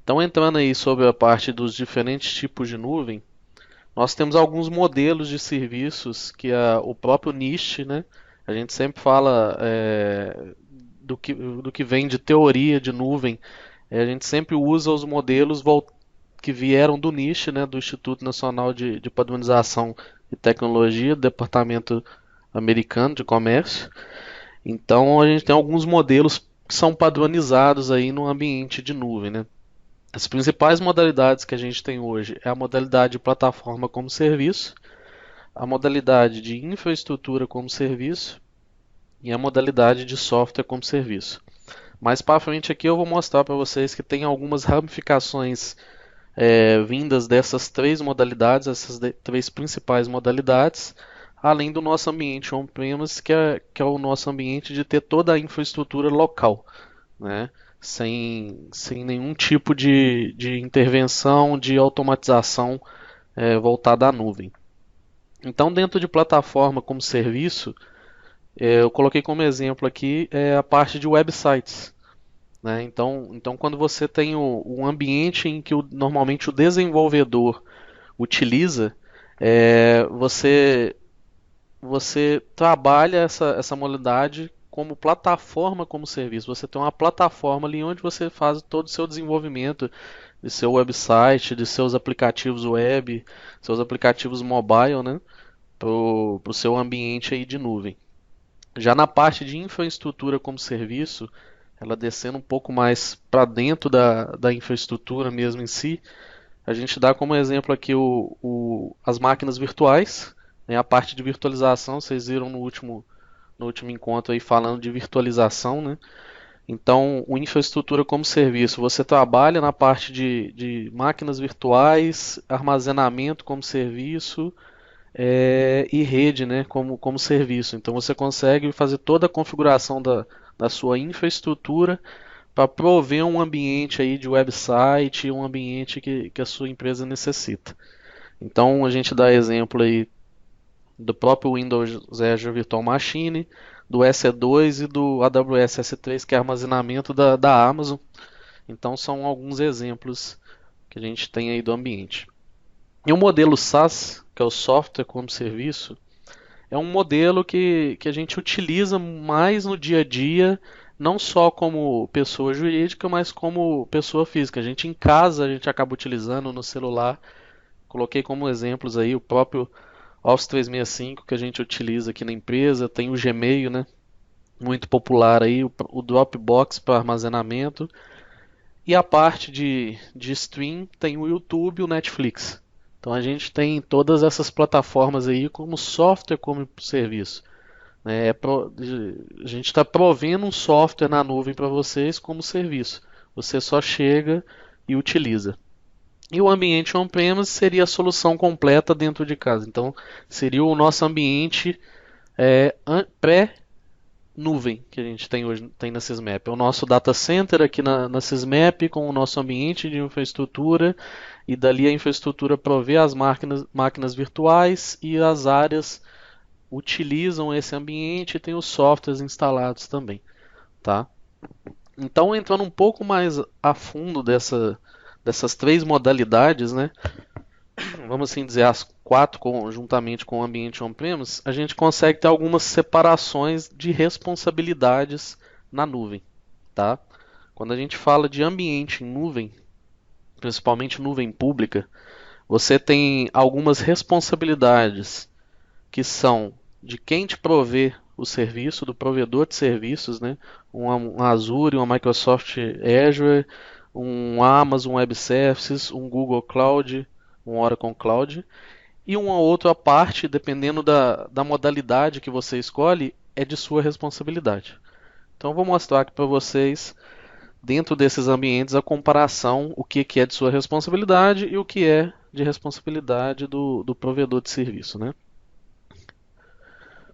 Então, entrando aí sobre a parte dos diferentes tipos de nuvem, nós temos alguns modelos de serviços que o próprio NIST, né? A gente sempre fala do que vem de teoria de nuvem. A gente sempre usa os modelos que vieram do NIST, né? Do Instituto Nacional de Padronização e Tecnologia, do Departamento Americano de Comércio. Então a gente tem alguns modelos que são padronizados aí no ambiente de nuvem, né? As principais modalidades que a gente tem hoje é a modalidade de plataforma como serviço, a modalidade de infraestrutura como serviço e a modalidade de software como serviço. Mais para frente aqui eu vou mostrar para vocês que tem algumas ramificações vindas dessas três modalidades, essas três principais modalidades, além do nosso ambiente on-premise, que é o nosso ambiente de ter toda a infraestrutura local, né? Sem nenhum tipo de intervenção, de automatização voltada à nuvem. Então, dentro de plataforma como serviço, eu coloquei como exemplo aqui a parte de websites. Né? Então, quando você tem um ambiente em que normalmente o desenvolvedor utiliza, você trabalha essa modalidade como plataforma como serviço. Você tem uma plataforma ali onde você faz todo o seu desenvolvimento de seu website, de seus aplicativos web, seus aplicativos mobile, né, para o seu ambiente aí de nuvem. Já na parte de infraestrutura como serviço, ela descendo um pouco mais para dentro da infraestrutura mesmo em si, a gente dá como exemplo aqui as máquinas virtuais, né, a parte de virtualização, vocês viram no último encontro aí falando de virtualização, né? Então, o infraestrutura como serviço, você trabalha na parte de máquinas virtuais, armazenamento como serviço e rede, né, como serviço. Então, você consegue fazer toda a configuração da sua infraestrutura para prover um ambiente aí de website, um ambiente que a sua empresa necessita. Então, a gente dá exemplo aí do próprio Windows Azure Virtual Machine, do EC2 e do AWS S3, que é armazenamento da Amazon. Então são alguns exemplos que a gente tem aí do ambiente. E o modelo SaaS, que é o Software como Serviço, é um modelo que a gente utiliza mais no dia a dia, não só como pessoa jurídica, mas como pessoa física. A gente em casa, a gente acaba utilizando no celular. Coloquei como exemplos aí o próprio Office 365 que a gente utiliza aqui na empresa, tem o Gmail, né? Muito popular aí, o Dropbox para armazenamento. E a parte de stream tem o YouTube e o Netflix. Então a gente tem todas essas plataformas aí como software como serviço. Né? A gente está provendo um software na nuvem para vocês como serviço. Você só chega e utiliza. E o ambiente on-premise seria a solução completa dentro de casa. Então seria o nosso ambiente pré nuvem que a gente tem hoje tem na Sysmap. É o nosso data center aqui na Sysmap com o nosso ambiente de infraestrutura e dali a infraestrutura provê as máquinas virtuais e as áreas utilizam esse ambiente e tem os softwares instalados também, tá? Então entrando um pouco mais a fundo dessas três modalidades, né? Vamos assim dizer as quatro juntamente com o ambiente on-premise, a gente consegue ter algumas separações de responsabilidades na nuvem, tá? Quando a gente fala de ambiente em nuvem, principalmente nuvem pública, você tem algumas responsabilidades que são de quem te provê o serviço, do provedor de serviços, né? Um Azure, uma Microsoft Azure, um Amazon Web Services, um Google Cloud, um Oracle Cloud. E uma outra parte, dependendo da modalidade que você escolhe, é de sua responsabilidade. Então eu vou mostrar aqui para vocês, dentro desses ambientes, a comparação, o que é de sua responsabilidade e o que é de responsabilidade do provedor de serviço. Né?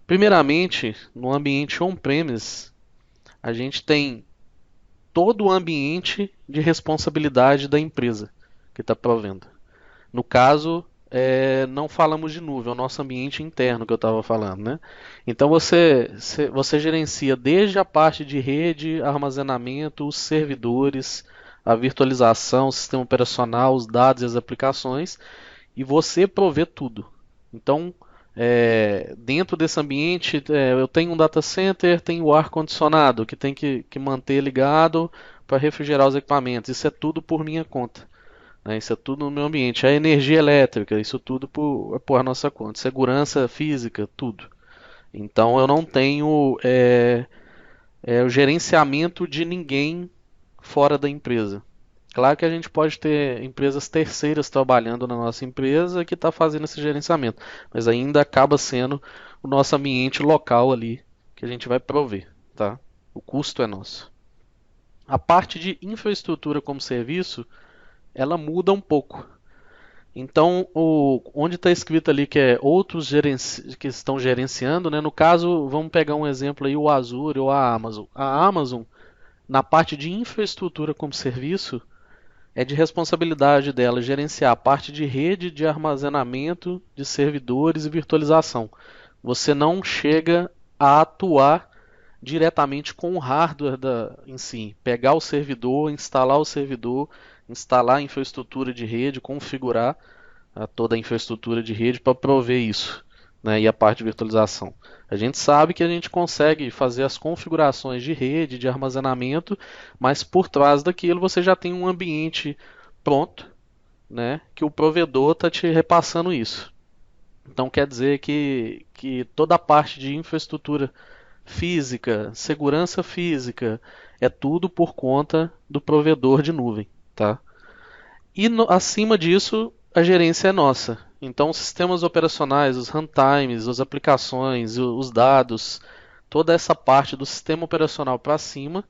Primeiramente, no ambiente on-premise, a gente tem todo o ambiente de responsabilidade da empresa que está provendo. No caso, não falamos de nuvem, é o nosso ambiente interno que eu estava falando, né? Então você gerencia desde a parte de rede, armazenamento, os servidores, a virtualização, o sistema operacional, os dados e as aplicações, e você provê tudo. Então, dentro desse ambiente, eu tenho um data center, tenho o ar-condicionado que tem que manter ligado para refrigerar os equipamentos. Isso é tudo por minha conta. Né? Isso é tudo no meu ambiente. A energia elétrica, isso tudo por nossa conta. Segurança física, tudo. Então eu não tenho o gerenciamento de ninguém fora da empresa. Claro que a gente pode ter empresas terceiras trabalhando na nossa empresa que está fazendo esse gerenciamento, mas ainda acaba sendo o nosso ambiente local ali que a gente vai prover, tá? O custo é nosso. A parte de infraestrutura como serviço, ela muda um pouco. Então, onde está escrito ali que é outros que estão gerenciando, né? No caso, vamos pegar um exemplo aí, o Azure ou a Amazon. A Amazon, na parte de infraestrutura como serviço, é de responsabilidade dela gerenciar a parte de rede de armazenamento de servidores e virtualização. Você não chega a atuar diretamente com o hardware em si, pegar o servidor, instalar a infraestrutura de rede, configurar toda a infraestrutura de rede para prover isso, né, e a parte de virtualização. A gente sabe que a gente consegue fazer as configurações de rede, de armazenamento, mas por trás daquilo você já tem um ambiente pronto, né, que o provedor está te repassando isso. Então quer dizer que toda a parte de infraestrutura física, segurança física, é tudo por conta do provedor de nuvem, tá? E acima disso, a gerência é nossa. Então, os sistemas operacionais, os runtimes, as aplicações, os dados, toda essa parte do sistema operacional para cima,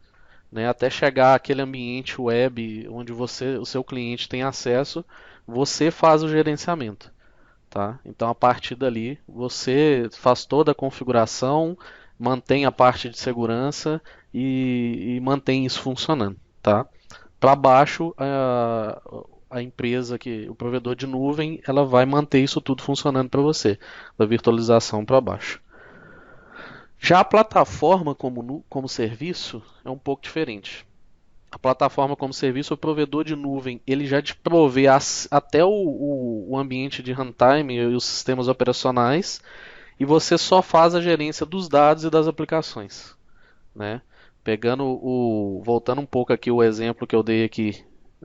né, até chegar àquele ambiente web onde o seu cliente tem acesso, você faz o gerenciamento. Tá? Então, a partir dali, você faz toda a configuração, mantém a parte de segurança e mantém isso funcionando. Tá? Para baixo, a empresa, o provedor de nuvem, ela vai manter isso tudo funcionando para você, da virtualização para baixo. Já a plataforma como serviço é um pouco diferente. A plataforma como serviço, o provedor de nuvem, ele já te provê até o ambiente de runtime e os sistemas operacionais, e você só faz a gerência dos dados e das aplicações, né? Voltando um pouco aqui o exemplo que eu dei aqui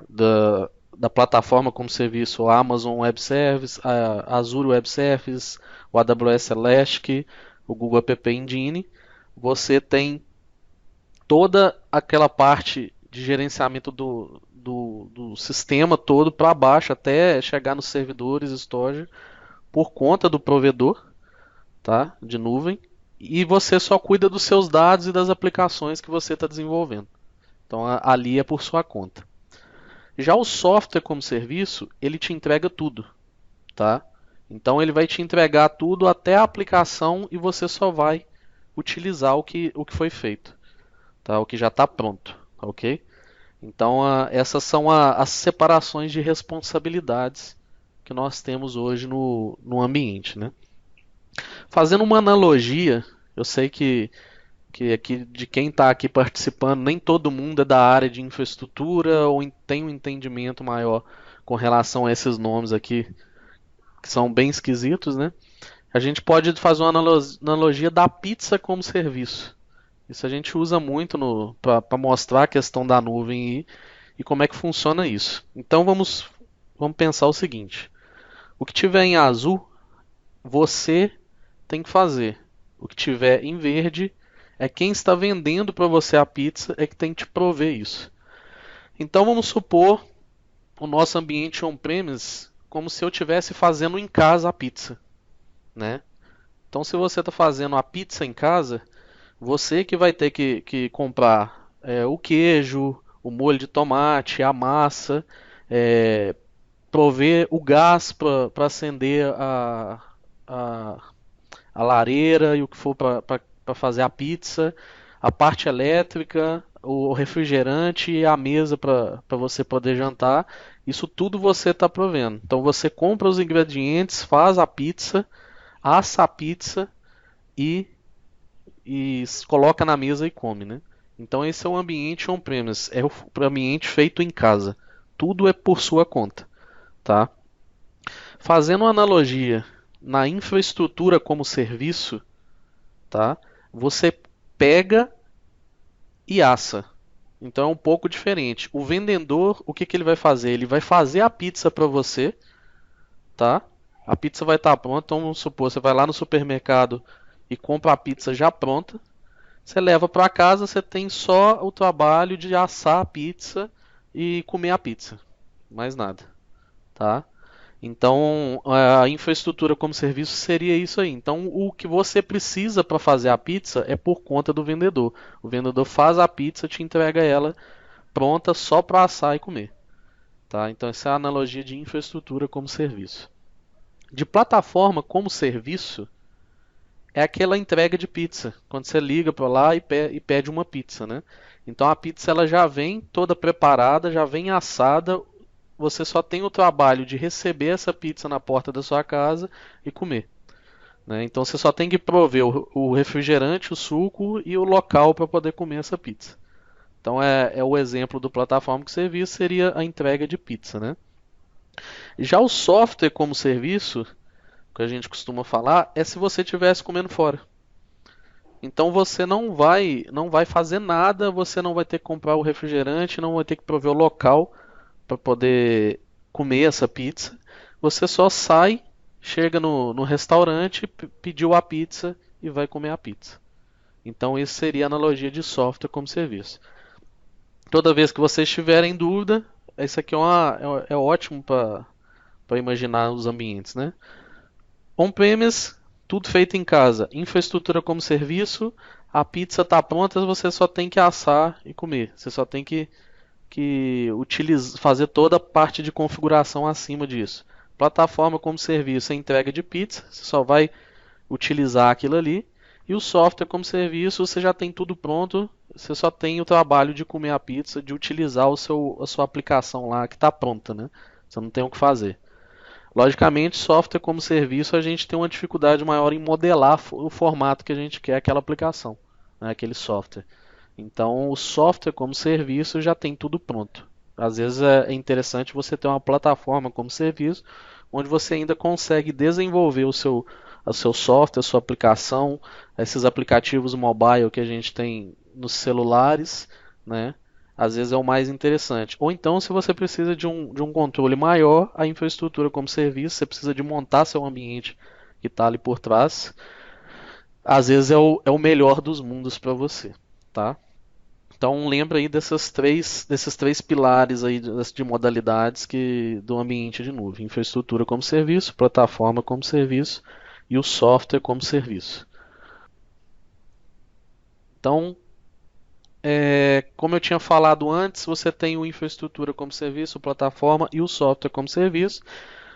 da plataforma como serviço, o Amazon Web Service, a Azure Web Service, o AWS Elastic, o Google App Engine, você tem toda aquela parte de gerenciamento do sistema todo para baixo até chegar nos servidores storage por conta do provedor, tá, de nuvem, e você só cuida dos seus dados e das aplicações que você está desenvolvendo. Então ali é por sua conta. Já o software como serviço, ele te entrega tudo, tá? Então ele vai te entregar tudo até a aplicação e você só vai utilizar o que foi feito, tá? O que já está pronto, ok? Então essas são as separações de responsabilidades que nós temos hoje no ambiente, né? Fazendo uma analogia, eu sei que aqui, de quem está aqui participando, nem todo mundo é da área de infraestrutura ou tem um entendimento maior com relação a esses nomes aqui, que são bem esquisitos, né? A gente pode fazer uma analogia da pizza como serviço. Isso a gente usa muito para mostrar a questão da nuvem e como é que funciona isso. Então vamos pensar o seguinte: o que tiver em azul, você tem que fazer. O que tiver em verde, é quem está vendendo para você a pizza é que tem que te prover isso. Então vamos supor o nosso ambiente on-premise como se eu estivesse fazendo em casa a pizza, né? Então se você está fazendo a pizza em casa, você que vai ter que comprar o queijo, o molho de tomate, a massa, prover o gás para acender a, a lareira e o que for para fazer a pizza, a parte elétrica, o refrigerante e a mesa para você poder jantar. Isso tudo você está provendo. Então você compra os ingredientes, faz a pizza, assa a pizza e coloca na mesa e come, né? Então esse é o ambiente on-premise, é o ambiente feito em casa. Tudo é por sua conta, tá? Fazendo uma analogia na infraestrutura como serviço, tá? Você pega e assa. Então é um pouco diferente. O vendedor, o que que ele vai fazer? Ele vai fazer a pizza para você, tá? A pizza vai estar pronta. Então vamos supor, você vai lá no supermercado e compra a pizza já pronta. Você leva para casa, você tem só o trabalho de assar a pizza e comer a pizza. Mais nada, tá? Então, a infraestrutura como serviço seria isso aí. Então, o que você precisa para fazer a pizza é por conta do vendedor. O vendedor faz a pizza, te entrega ela pronta só para assar e comer, tá? Então, essa é a analogia de infraestrutura como serviço. De plataforma como serviço é aquela entrega de pizza, quando você liga para lá e pede uma pizza, né? Então, a pizza ela já vem toda preparada, já vem assada, você só tem o trabalho de receber essa pizza na porta da sua casa e comer, né? Então você só tem que prover o refrigerante, o suco e o local para poder comer essa pizza. Então é o exemplo do plataforma que serviço seria a entrega de pizza, né? Já o software como serviço, que a gente costuma falar, é se você estivesse comendo fora. Então você não vai fazer nada, você não vai ter que comprar o refrigerante, não vai ter que prover o local para poder comer essa pizza. Você só sai, chega no restaurante, pediu a pizza e vai comer a pizza. Então, isso seria a analogia de software como serviço. Toda vez que você estiver em dúvida, isso aqui é ótimo para imaginar os ambientes, né? On-premise, tudo feito em casa. Infraestrutura como serviço, a pizza está pronta, você só tem que assar e comer. Você só tem que fazer toda a parte de configuração acima disso. Plataforma como serviço é entrega de pizza, você só vai utilizar aquilo ali. E o software como serviço, você já tem tudo pronto, você só tem o trabalho de comer a pizza, de utilizar a sua aplicação lá que está pronta, né? Você não tem o que fazer. Logicamente, software como serviço, a gente tem uma dificuldade maior em modelar o formato que a gente quer aquela aplicação, né, aquele software. Então, o software como serviço já tem tudo pronto. Às vezes é interessante você ter uma plataforma como serviço, onde você ainda consegue desenvolver o seu software, a sua aplicação, esses aplicativos mobile que a gente tem nos celulares, né? Às vezes é o mais interessante. Ou então, se você precisa de um controle maior, a infraestrutura como serviço, você precisa de montar seu ambiente que está ali por trás. Às vezes é o melhor dos mundos para você, tá? Então lembra aí desses três pilares aí de modalidades do ambiente de nuvem: infraestrutura como serviço, plataforma como serviço e o software como serviço. Então, como eu tinha falado antes, você tem o infraestrutura como serviço, plataforma e o software como serviço.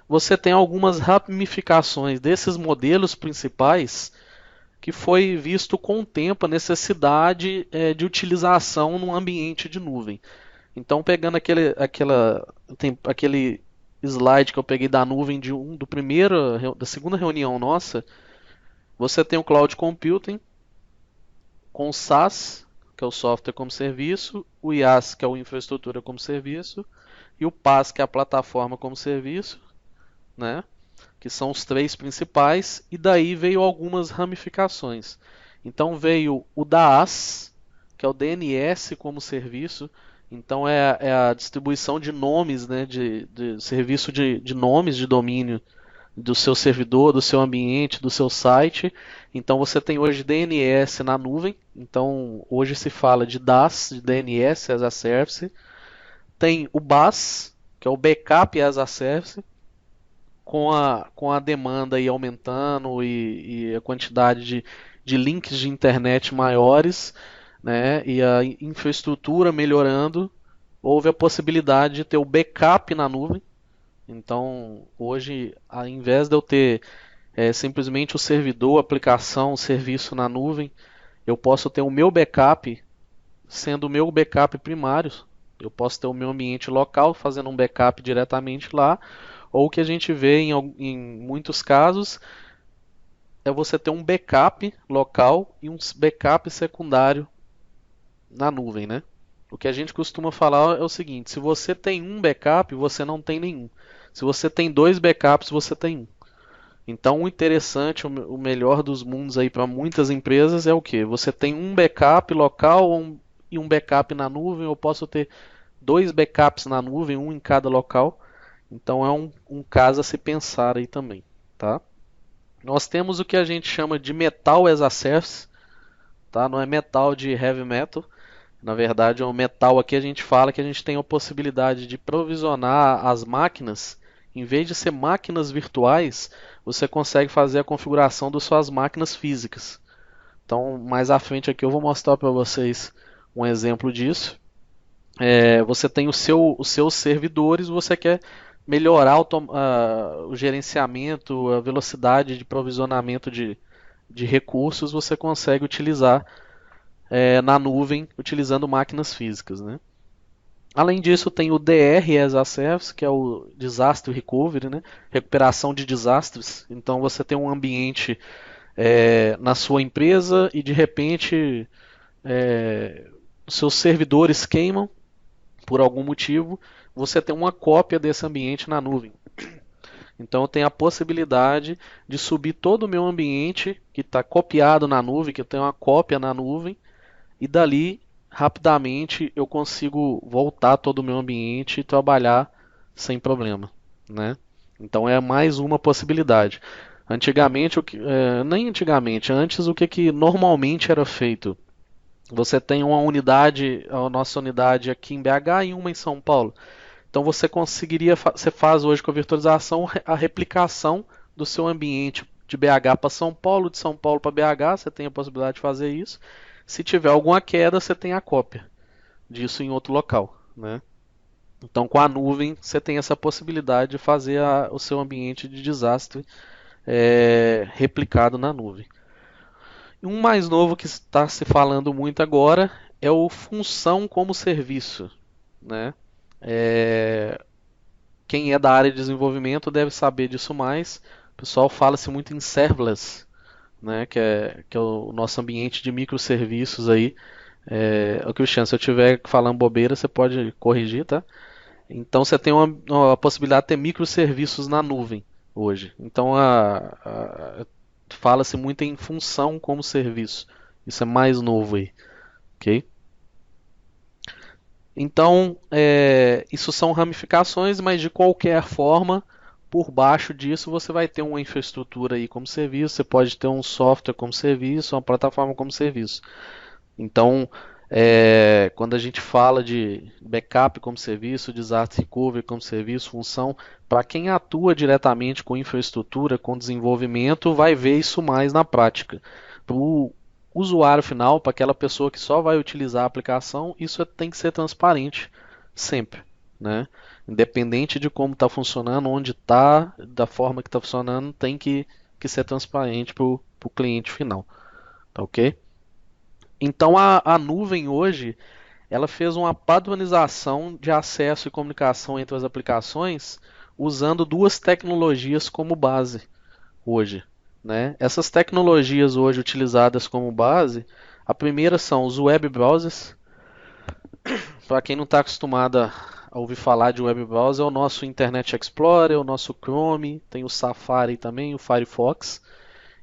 Você tem algumas ramificações desses modelos principais que foi visto com o tempo a necessidade de utilização no ambiente de nuvem. Então, pegando aquele slide que eu peguei da nuvem da segunda reunião nossa, você tem o Cloud Computing com o SaaS, que é o software como serviço, o IaaS, que é o infraestrutura como serviço, e o PaaS, que é a plataforma como serviço, né? Que são os três principais, e daí veio algumas ramificações. Então veio o DaaS, que é o DNS como serviço, então é a distribuição de nomes, né, de serviço de nomes de domínio do seu servidor, do seu ambiente, do seu site. Então você tem hoje DNS na nuvem, então hoje se fala de DaaS, de DNS as a Service. Tem o BaaS, que é o Backup as a Service, com a demanda aí aumentando e a quantidade de links de internet maiores, né, e a infraestrutura melhorando, houve a possibilidade de ter o backup na nuvem. Então, hoje, ao invés de eu ter simplesmente o servidor, a aplicação, o serviço na nuvem, eu posso ter o meu backup sendo o meu backup primário. Eu posso ter o meu ambiente local fazendo um backup diretamente lá, ou o que a gente vê em muitos casos é você ter um backup local e um backup secundário na nuvem, né? O que a gente costuma falar é o seguinte: se você tem um backup, você não tem nenhum. Se você tem dois backups, você tem um. Então, o interessante, o melhor dos mundos aí para muitas empresas é o que? Você tem um backup local e um backup na nuvem. Eu posso ter dois backups na nuvem, um em cada local. Então, é um caso a se pensar aí também, tá? Nós temos o que a gente chama de Metal as a Service, tá? Não é metal de heavy metal. Na verdade, o metal aqui a gente fala que a gente tem a possibilidade de provisionar as máquinas. Em vez de ser máquinas virtuais, você consegue fazer a configuração das suas máquinas físicas. Então, mais à frente aqui eu vou mostrar para vocês um exemplo disso. Você tem os seus servidores, você quer melhorar o gerenciamento, a velocidade de provisionamento de recursos, você consegue utilizar na nuvem utilizando máquinas físicas, né? Além disso, tem o DR as a Service, que é o Disaster Recovery, né? Recuperação de desastres. Então você tem um ambiente na sua empresa e de repente os seus servidores queimam por algum motivo, você tem uma cópia desse ambiente na nuvem. Então eu tenho a possibilidade de subir todo o meu ambiente que está copiado na nuvem, que eu tenho uma cópia na nuvem, e dali rapidamente eu consigo voltar todo o meu ambiente e trabalhar sem problema, né? Então é mais uma possibilidade. Antigamente, nem antigamente, antes o que normalmente era feito? Você tem uma unidade, a nossa unidade aqui em BH e uma em São Paulo. Então você faz hoje com a virtualização a replicação do seu ambiente de BH para São Paulo, de São Paulo para BH, você tem a possibilidade de fazer isso. Se tiver alguma queda, você tem a cópia disso em outro local, né? Então, com a nuvem, você tem essa possibilidade de fazer o seu ambiente de desastre replicado na nuvem. E um mais novo que está se falando muito agora é o função como serviço, né? É, Quem é da área de desenvolvimento deve saber disso mais. O pessoal fala-se muito em serverless, né? Que é o nosso ambiente de microserviços aí. Cristiano, se eu estiver falando bobeira, você pode corrigir, tá? Então você tem uma possibilidade de ter microserviços na nuvem hoje. Então fala-se muito em função como serviço. Isso é mais novo aí, ok? Então, isso são ramificações, mas de qualquer forma, por baixo disso você vai ter uma infraestrutura aí como serviço, você pode ter um software como serviço, uma plataforma como serviço. Então, quando a gente fala de backup como serviço, disaster recovery como serviço, função, para quem atua diretamente com infraestrutura, com desenvolvimento, vai ver isso mais na prática. Para o usuário final, para aquela pessoa que só vai utilizar a aplicação, isso tem que ser transparente sempre, né? Independente de como está funcionando, onde está, da forma que está funcionando, tem que ser transparente para o cliente final, tá ok? Então a nuvem hoje ela fez uma padronização de acesso e comunicação entre as aplicações usando duas tecnologias como base hoje, né? Essas tecnologias hoje utilizadas como base, a primeira são os web browsers. Para quem não está acostumado a ouvir falar de web browser, é o nosso Internet Explorer, o nosso Chrome, tem o Safari também, o Firefox.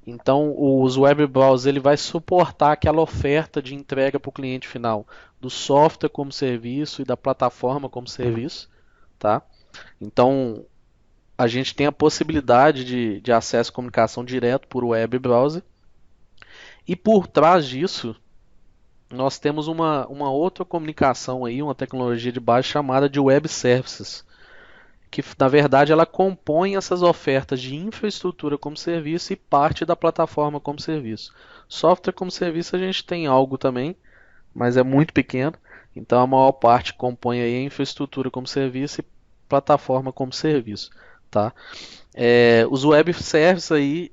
Então, os web browsers ele vai suportar aquela oferta de entrega para o cliente final do software como serviço e da plataforma como serviço, tá? Então, a gente tem a possibilidade de acesso e comunicação direto por web browser. E por trás disso, nós temos uma outra comunicação aí, uma tecnologia de base chamada de web services, que na verdade ela compõe essas ofertas de infraestrutura como serviço e parte da plataforma como serviço. Software como serviço a gente tem algo também, mas é muito pequeno. Então a maior parte compõe aí a infraestrutura como serviço e plataforma como serviço, tá? Os web services aí,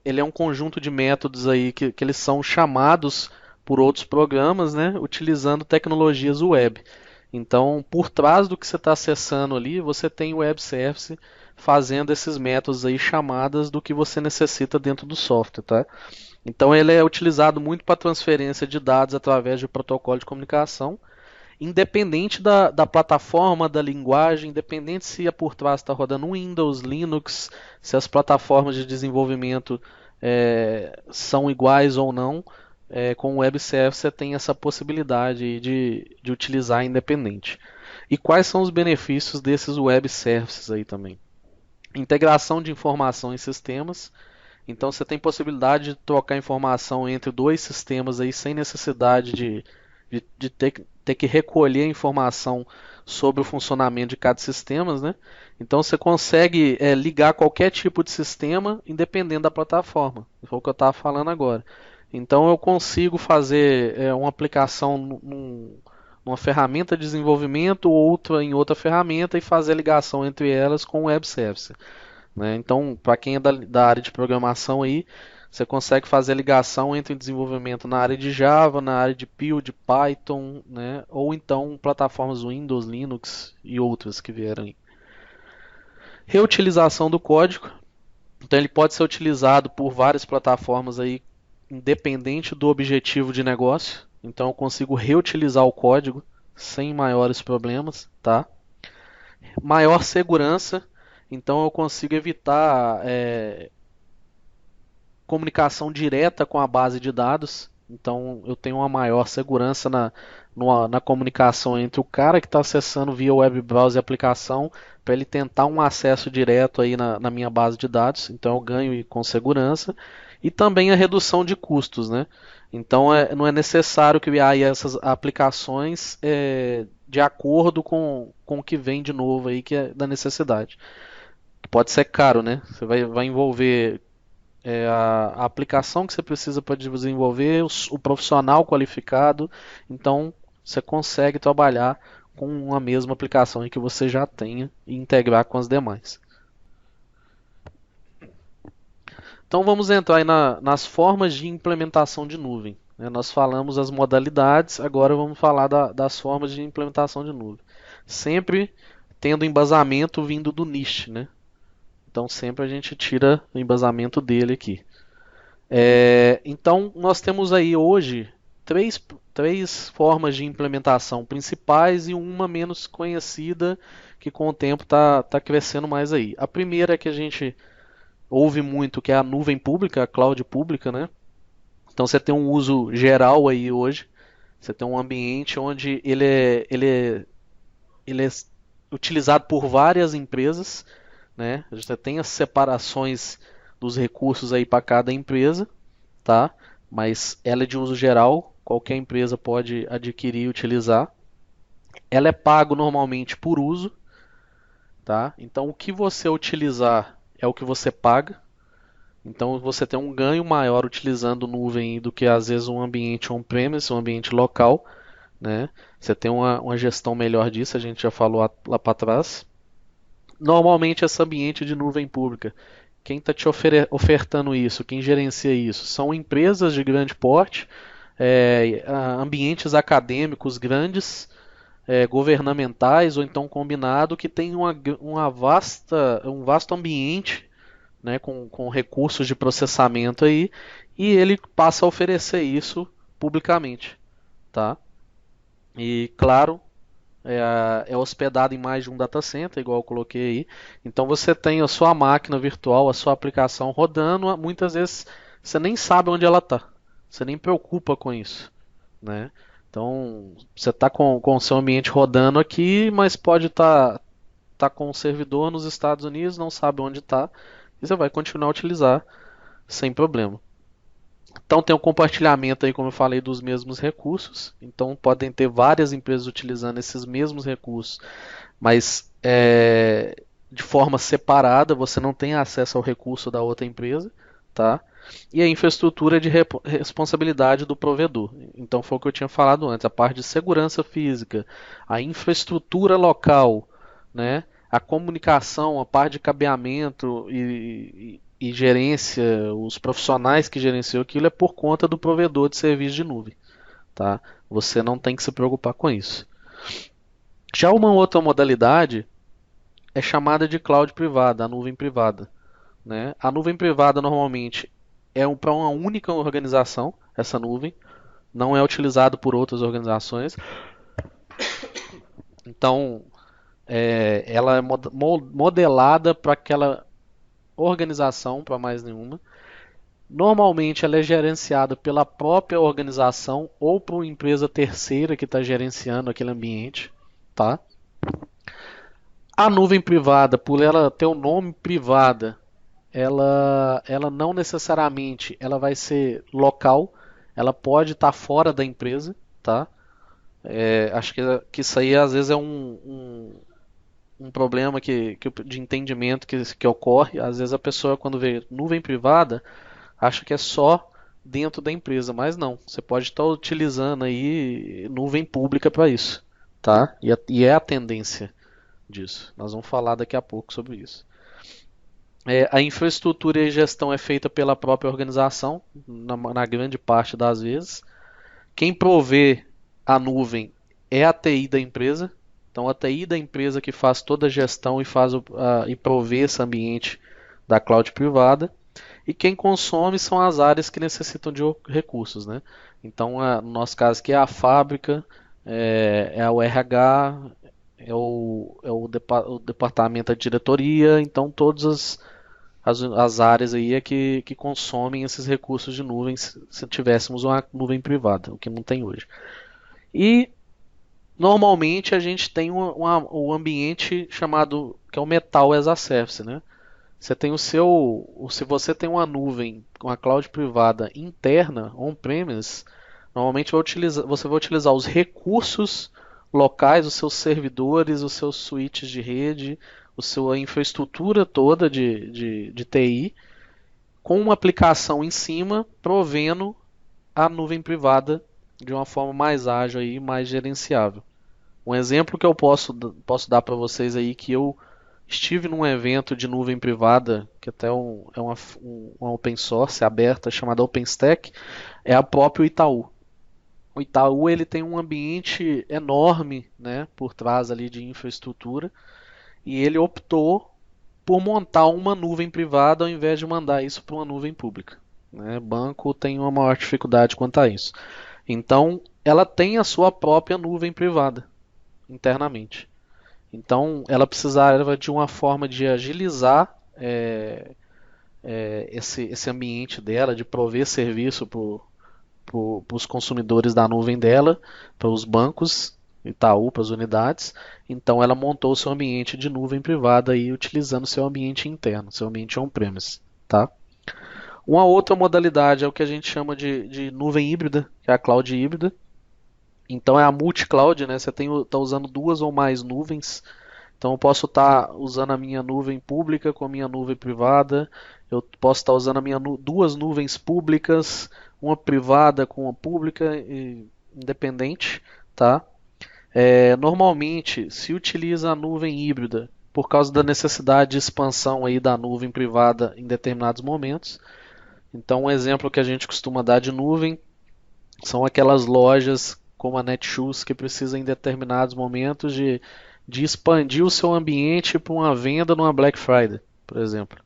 ele é um conjunto de métodos aí que eles são chamados por outros programas, né, utilizando tecnologias web. Então, por trás do que você está acessando ali, você tem o web service fazendo esses métodos aí chamadas do que você necessita dentro do software, tá? Então ele é utilizado muito para transferência de dados através de protocolo de comunicação, independente da plataforma, da linguagem, independente se por trás está rodando Windows, Linux, se as plataformas de desenvolvimento são iguais ou não, com o web service você tem essa possibilidade de utilizar independente. E quais são os benefícios desses web services aí também? Integração de informação em sistemas. Então você tem possibilidade de trocar informação entre dois sistemas aí sem necessidade de ter que recolher informação sobre o funcionamento de cada sistema, né? Então você consegue ligar qualquer tipo de sistema independente da plataforma. Foi o que eu estava falando agora. Então eu consigo fazer uma aplicação numa ferramenta de desenvolvimento, outra em outra ferramenta e fazer a ligação entre elas com o web service, né? Então, para quem é da área de programação aí, você consegue fazer a ligação entre desenvolvimento na área de Java, na área de Py, de Python, né? Ou então plataformas Windows, Linux e outras que vieram aí. Reutilização do código. Então ele pode ser utilizado por várias plataformas aí, independente do objetivo de negócio. Então eu consigo reutilizar o código sem maiores problemas, tá? Maior segurança. Então eu consigo evitar comunicação direta com a base de dados. Então eu tenho uma maior segurança na comunicação entre o cara que está acessando via web browser e aplicação para ele tentar um acesso direto aí na minha base de dados. Então eu ganho com segurança. E também a redução de custos, né? Então não é necessário criar aí essas aplicações de acordo com o que vem de novo aí, que é da necessidade. Pode ser caro, né? Você vai envolver a aplicação que você precisa para desenvolver, o profissional qualificado. Então, você consegue trabalhar com a mesma aplicação em que você já tenha e integrar com as demais. Então, vamos entrar aí nas formas de implementação de nuvem, né? Nós falamos as modalidades, agora vamos falar das formas de implementação de nuvem. Sempre tendo embasamento vindo do niche, né? Então sempre a gente tira o embasamento dele aqui. Então nós temos aí hoje três formas de implementação principais e uma menos conhecida que com o tempo está crescendo mais aí. A primeira é que a gente ouve muito, que é a nuvem pública, a cloud pública, né? Então você tem um uso geral aí hoje. Você tem um ambiente onde ele é utilizado por várias empresas, né? Você tem as separações dos recursos aí para cada empresa, tá? Mas ela é de uso geral, qualquer empresa pode adquirir e utilizar. Ela é pago normalmente por uso, tá? Então o que você utilizar é o que você paga. Então você tem um ganho maior utilizando nuvem do que às vezes um ambiente on-premise, um ambiente local, né? Você tem uma gestão melhor disso, a gente já falou lá para trás. Normalmente esse ambiente de nuvem pública, quem está te ofertando isso, quem gerencia isso, são empresas de grande porte, ambientes acadêmicos grandes, governamentais ou então combinado, que tem um vasto ambiente, né, com recursos de processamento aí, e ele passa a oferecer isso publicamente, tá? E claro, é hospedado em mais de um data center, igual eu coloquei aí. Então você tem a sua máquina virtual, a sua aplicação rodando, muitas vezes você nem sabe onde ela está. Você nem preocupa com isso, né? Então você está com o seu ambiente rodando aqui, mas pode tá com o servidor nos Estados Unidos, não sabe onde está, e você vai continuar a utilizar sem problema. Então tem o compartilhamento aí, como eu falei, dos mesmos recursos. Então podem ter várias empresas utilizando esses mesmos recursos, mas de forma separada, você não tem acesso ao recurso da outra empresa, tá? E a infraestrutura é de responsabilidade do provedor. Então foi o que eu tinha falado antes, a parte de segurança física, a infraestrutura local, né? A comunicação, a parte de cabeamento e gerência, os profissionais que gerenciam aquilo é por conta do provedor de serviço de nuvem, tá? Você não tem que se preocupar com isso. Já uma outra modalidade é chamada de cloud privada, a nuvem privada, né? A nuvem privada normalmente para uma única organização, essa nuvem, não é utilizado por outras organizações. Então, ela é modelada para aquela organização, para mais nenhuma. Normalmente ela é gerenciada pela própria organização ou por uma empresa terceira que está gerenciando aquele ambiente, tá? A nuvem privada, por ela ter o nome privada, ela não necessariamente ela vai ser local, ela pode estar fora da empresa, tá? Acho que isso aí às vezes é um problema de entendimento que ocorre. Às vezes a pessoa quando vê nuvem privada acha que é só dentro da empresa, mas não. Você pode estar utilizando aí nuvem pública para isso, tá? E é a tendência disso. Nós vamos falar daqui a pouco sobre isso. A infraestrutura e gestão é feita pela própria organização, na grande parte das vezes. Quem provê a nuvem é a TI da empresa. Então, a TI da empresa que faz toda a gestão e provê esse ambiente da cloud privada. E quem consome são as áreas que necessitam de recursos, né? Então, no nosso caso aqui é a fábrica, é o RH, o departamento da diretoria. Então, todas as áreas aí é que consomem esses recursos de nuvem se tivéssemos uma nuvem privada, o que não tem hoje. E normalmente a gente tem um ambiente chamado que é o Metal as a Service, né? Você tem se você tem uma nuvem com a cloud privada interna, on-premise, normalmente você vai utilizar os recursos locais, os seus servidores, os seus switches de rede, a sua infraestrutura toda de TI, com uma aplicação em cima, provendo a nuvem privada de uma forma mais ágil e mais gerenciável. Um exemplo que eu posso dar para vocês aí que eu estive num evento de nuvem privada, que até é uma open source aberta chamada OpenStack, é a própria Itaú. O Itaú ele tem um ambiente enorme, né, por trás ali de infraestrutura, e ele optou por montar uma nuvem privada ao invés de mandar isso para uma nuvem pública. Né? Banco tem uma maior dificuldade quanto a isso. Então, ela tem a sua própria nuvem privada internamente. Então, ela precisava de uma forma de agilizar esse ambiente dela, de prover serviço para os consumidores da nuvem dela, para os bancos, Itaú, para as unidades. Então, ela montou o seu ambiente de nuvem privada aí, utilizando seu ambiente interno, seu ambiente on-premise. Tá? Uma outra modalidade é o que a gente chama de nuvem híbrida, que é a cloud híbrida. Então, é a multi-cloud, né? Você está usando duas ou mais nuvens. Então eu posso estar usando a minha nuvem pública com a minha nuvem privada. Eu posso estar usando duas nuvens públicas, uma privada com uma pública independente, tá? Normalmente se utiliza a nuvem híbrida por causa da necessidade de expansão aí da nuvem privada em determinados momentos. Então um exemplo que a gente costuma dar de nuvem são aquelas lojas como a Netshoes que precisam em determinados momentos de expandir o seu ambiente para uma venda numa Black Friday, por exemplo.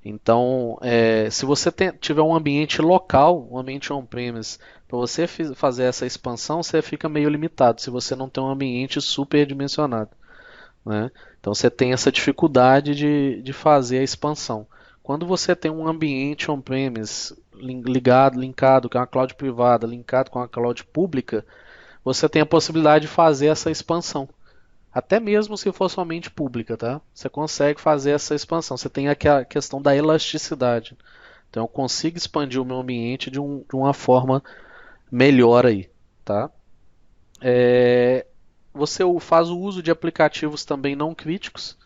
Então, se você tiver um ambiente local, um ambiente on-premise, para você fazer essa expansão, você fica meio limitado se você não tem um ambiente superdimensionado. Né? Então, você tem essa dificuldade de fazer a expansão. Quando você tem um ambiente on-premise linkado com a cloud privada, linkado com a cloud pública, você tem a possibilidade de fazer essa expansão. Até mesmo se for somente pública, tá? Você consegue fazer essa expansão. Você tem aqui a questão da elasticidade. Então eu consigo expandir o meu ambiente de uma forma melhor aí, tá? Você faz o uso de aplicativos também não críticos.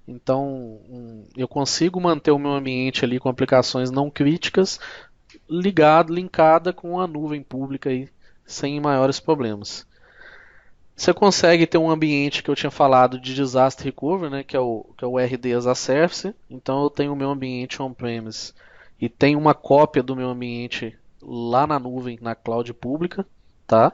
Então eu consigo manter o meu ambiente ali com aplicações não críticas linkada com a nuvem pública aí, sem maiores problemas. Você consegue ter um ambiente que eu tinha falado de disaster recovery, né, que é o RD as a Service. Então eu tenho o meu ambiente on-premise e tenho uma cópia do meu ambiente lá na nuvem, na cloud pública, tá?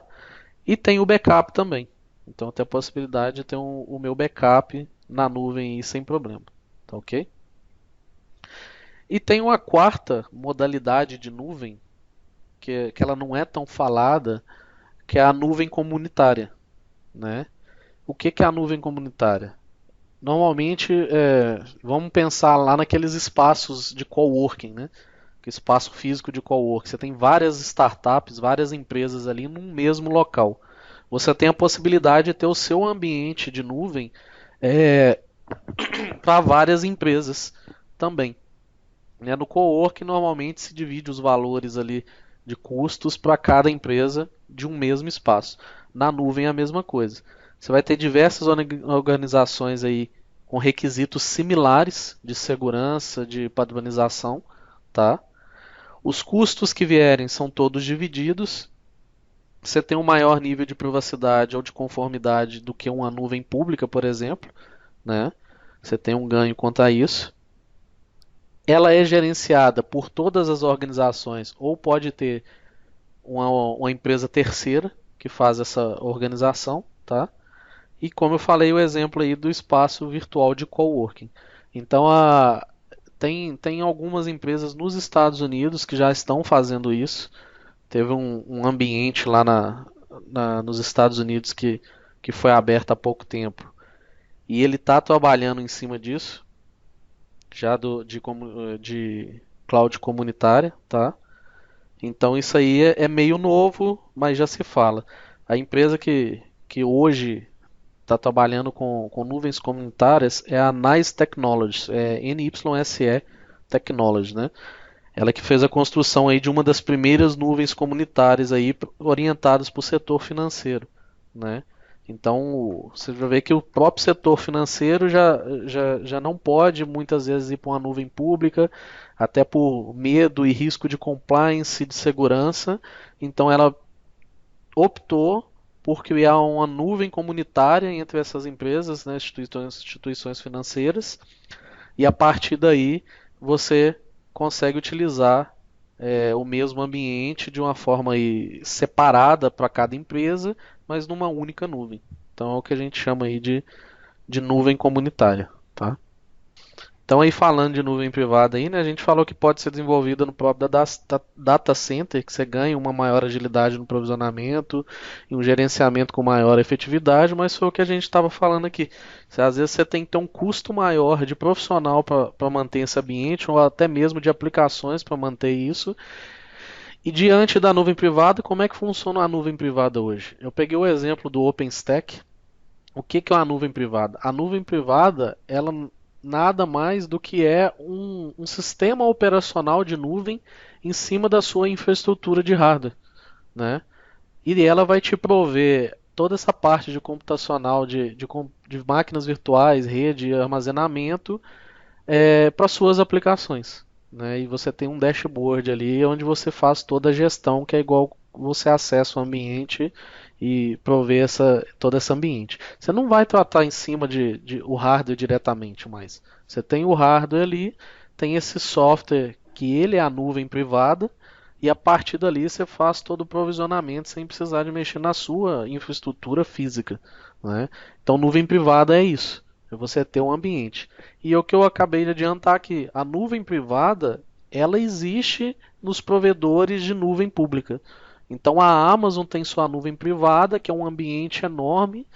E tem o backup também. Então eu tenho a possibilidade de ter o meu backup na nuvem aí sem problema, tá ok? E tem uma quarta modalidade de nuvem, que ela não é tão falada, que é a nuvem comunitária, né? O que é a nuvem comunitária? Normalmente, vamos pensar lá naqueles espaços de coworking, né? Que espaço físico de coworking. Você tem várias startups, várias empresas ali num mesmo local. Você tem a possibilidade de ter o seu ambiente de nuvem é, para várias empresas também. Né? No coworking, normalmente se divide os valores ali de custos para cada empresa de um mesmo espaço. Na nuvem é a mesma coisa. Você vai ter diversas organizações aí com requisitos similares de segurança, de padronização, tá? Os custos que vierem são todos divididos. Você tem um maior nível de privacidade ou de conformidade do que uma nuvem pública, por exemplo, né? Você tem um ganho quanto a isso. Ela é gerenciada por todas as organizações ou pode ter uma empresa terceira que faz essa organização, tá? E como eu falei, o exemplo aí do espaço virtual de coworking. Então, tem algumas empresas nos Estados Unidos que já estão fazendo isso. Teve um ambiente lá nos Estados Unidos que foi aberto há pouco tempo. E ele está trabalhando em cima disso, já de cloud comunitária, tá? Então isso aí é meio novo, mas já se fala. A empresa que hoje está trabalhando com nuvens comunitárias é a NYSE Technologies, é NYSE Technologies, né? Ela que fez a construção aí de uma das primeiras nuvens comunitárias aí orientadas para o setor financeiro, né? Então, você já vê que o próprio setor financeiro já não pode muitas vezes ir para uma nuvem pública, até por medo e risco de compliance, de segurança. Então, ela optou por criar uma nuvem comunitária entre essas empresas, né, instituições financeiras, e a partir daí você consegue utilizar o mesmo ambiente de uma forma aí separada para cada empresa, mas numa única nuvem. Então é o que a gente chama aí de nuvem comunitária, tá? Então aí falando de nuvem privada aí, né, a gente falou que pode ser desenvolvida no próprio data center, que você ganha uma maior agilidade no provisionamento e um gerenciamento com maior efetividade, mas foi o que a gente estava falando aqui. Às vezes você tem que ter um custo maior de profissional para manter esse ambiente, ou até mesmo de aplicações para manter isso. E diante da nuvem privada, como é que funciona a nuvem privada hoje? Eu peguei o exemplo do OpenStack. O que é uma nuvem privada? A nuvem privada, ela nada mais do que é um sistema operacional de nuvem em cima da sua infraestrutura de hardware, né? E ela vai te prover toda essa parte de computacional, de máquinas virtuais, rede e armazenamento para suas aplicações, né? E você tem um dashboard ali onde você faz toda a gestão, que é igual você acessa o ambiente e prover todo esse ambiente. Você não vai tratar em cima de o hardware diretamente, mais. Você tem o hardware ali, tem esse software que ele é a nuvem privada, e a partir dali você faz todo o provisionamento sem precisar de mexer na sua infraestrutura física, né? Então, nuvem privada é isso, é você ter um ambiente. E o que eu acabei de adiantar aqui, a nuvem privada, ela existe nos provedores de nuvem pública. Então a Amazon tem sua nuvem privada, que é um ambiente enorme,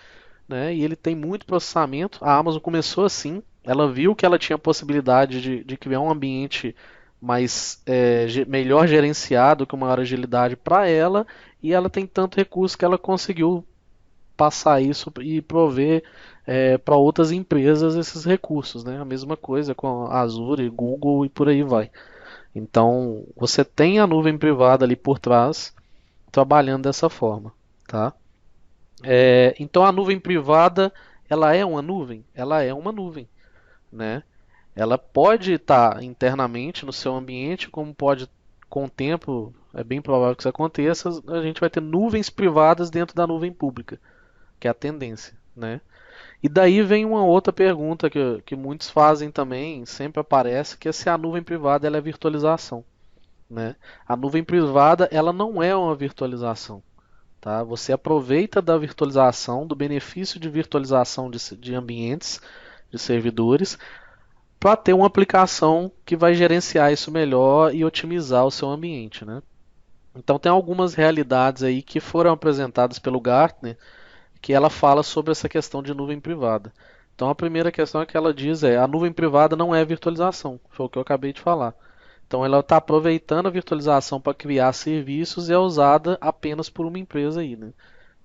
né? E ele tem muito processamento. A Amazon começou assim, ela viu que ela tinha a possibilidade de criar um ambiente mais melhor gerenciado, com maior agilidade para ela, e ela tem tanto recurso que ela conseguiu passar isso e prover para outras empresas esses recursos, né? A mesma coisa com a Azure, Google e por aí vai. Então, você tem a nuvem privada ali por trás, trabalhando dessa forma, tá? Então, a nuvem privada, ela é uma nuvem? Ela é uma nuvem, né? Ela pode estar internamente no seu ambiente, como pode, com o tempo, é bem provável que isso aconteça, a gente vai ter nuvens privadas dentro da nuvem pública, que é a tendência, né? E daí vem uma outra pergunta que muitos fazem também, sempre aparece, que é se a nuvem privada ela é virtualização, né? A nuvem privada ela não é uma virtualização, tá? Você aproveita da virtualização, do benefício de virtualização de ambientes, de servidores, para ter uma aplicação que vai gerenciar isso melhor e otimizar o seu ambiente, né? Então tem algumas realidades aí que foram apresentadas pelo Gartner que ela fala sobre essa questão de nuvem privada. Então a primeira questão que ela diz é a nuvem privada não é virtualização, foi o que eu acabei de falar. Então ela está aproveitando a virtualização para criar serviços e é usada apenas por uma empresa aí, né?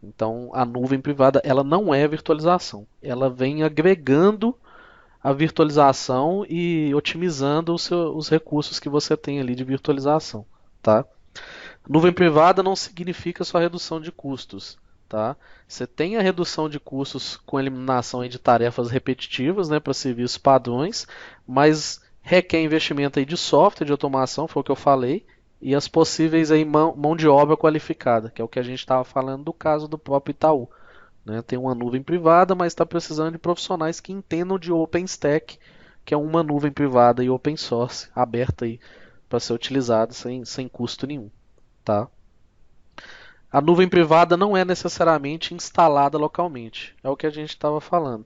Então a nuvem privada ela não é virtualização, ela vem agregando a virtualização e otimizando os recursos que você tem ali de virtualização, tá? Nuvem privada não significa só redução de custos, tá? Você tem a redução de custos com eliminação aí de tarefas repetitivas, né, para serviços padrões, mas requer investimento aí de software de automação, foi o que eu falei, e as possíveis aí mão de obra qualificada, que é o que a gente estava falando do caso do próprio Itaú, né? Tem uma nuvem privada, mas está precisando de profissionais que entendam de OpenStack, que é uma nuvem privada e open source aberta aí para ser utilizada sem custo nenhum, tá? A nuvem privada não é necessariamente instalada localmente, é o que a gente estava falando.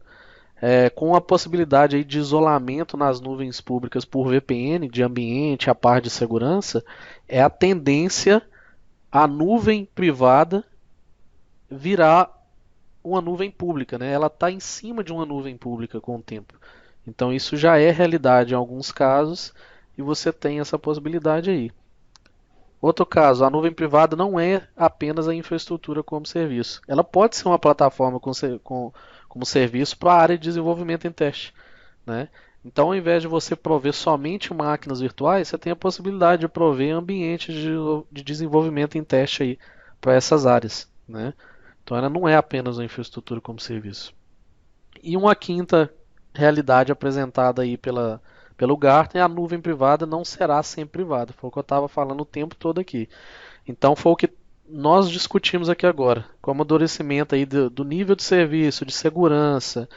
Com a possibilidade aí de isolamento nas nuvens públicas por VPN, de ambiente, a par de segurança, é a tendência a nuvem privada virar uma nuvem pública, né? Ela está em cima de uma nuvem pública com o tempo. Então isso já é realidade em alguns casos e você tem essa possibilidade aí. Outro caso, a nuvem privada não é apenas a infraestrutura como serviço. Ela pode ser uma plataforma como serviço para a área de desenvolvimento em teste, né? Então, ao invés de você prover somente máquinas virtuais, você tem a possibilidade de prover ambientes de desenvolvimento em teste aí para essas áreas, né? Então, ela não é apenas uma infraestrutura como serviço. E uma quinta realidade apresentada aí pelo Gartner, a nuvem privada não será sempre privada. Foi o que eu estava falando o tempo todo aqui. Então foi o que nós discutimos aqui agora, com o amadurecimento aí do nível de serviço, de segurança,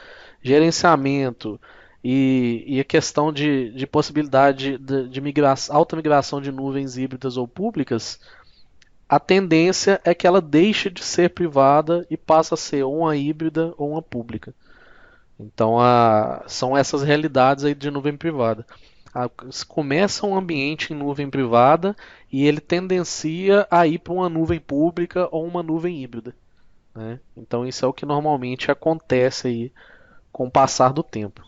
gerenciamento e a questão de possibilidade de alta migração de nuvens híbridas ou públicas, a tendência é que ela deixe de ser privada e passe a ser ou uma híbrida ou uma pública. Então são essas realidades aí de nuvem privada. Começa um ambiente em nuvem privada e ele tendencia a ir para uma nuvem pública ou uma nuvem híbrida, né? Então isso é o que normalmente acontece aí com o passar do tempo.